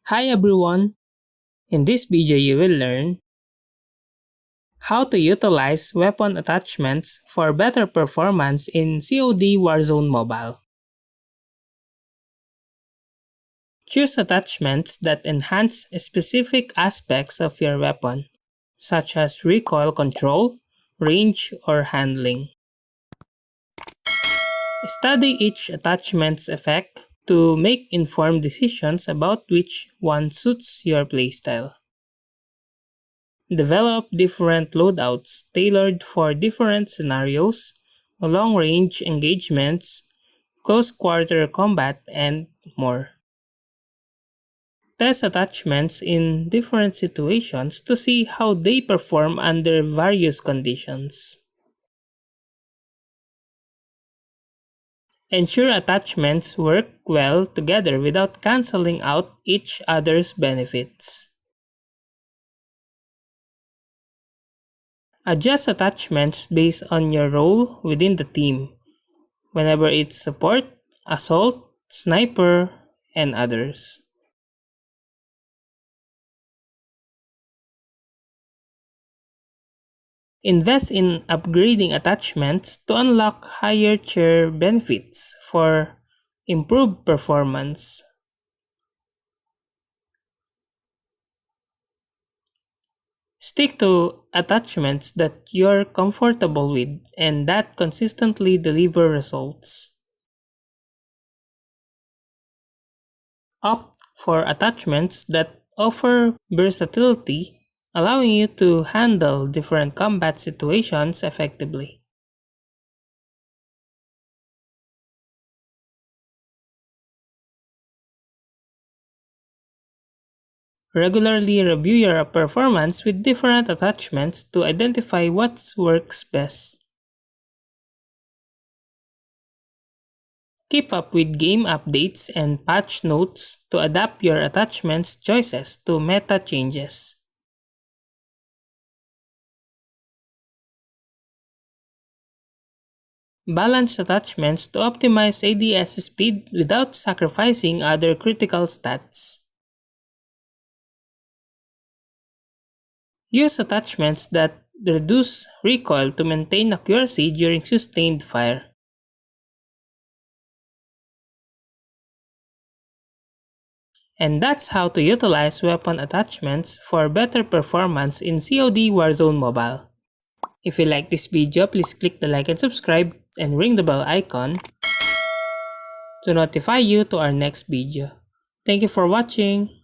Hi everyone! In this video you will learn how to utilize weapon attachments for better performance in COD Warzone Mobile. Choose attachments that enhance specific aspects of your weapon, such as recoil control, range, or handling. Study each attachment's effect to make informed decisions about which one suits your playstyle. Develop different loadouts tailored for different scenarios, long-range engagements, close-quarter combat, and more. Test attachments in different situations to see how they perform under various conditions. Ensure attachments work well together without canceling out each other's benefits. Adjust attachments based on your role within the team, whenever it's support, assault, sniper, and others. Invest in upgrading attachments to unlock higher tier benefits for improved performance. Stick to attachments that you're comfortable with and that consistently deliver results. Opt for attachments that offer versatility, allowing you to handle different combat situations effectively. Regularly review your performance with different attachments to identify what works best. Keep up with game updates and patch notes to adapt your attachments choices to meta changes. Balance attachments to optimize ADS speed without sacrificing other critical stats. Use attachments that reduce recoil to maintain accuracy during sustained fire. And that's how to utilize weapon attachments for better performance in COD Warzone Mobile. If you like this video, please click the like and subscribe and ring the bell icon to notify you to our next video. Thank you for watching.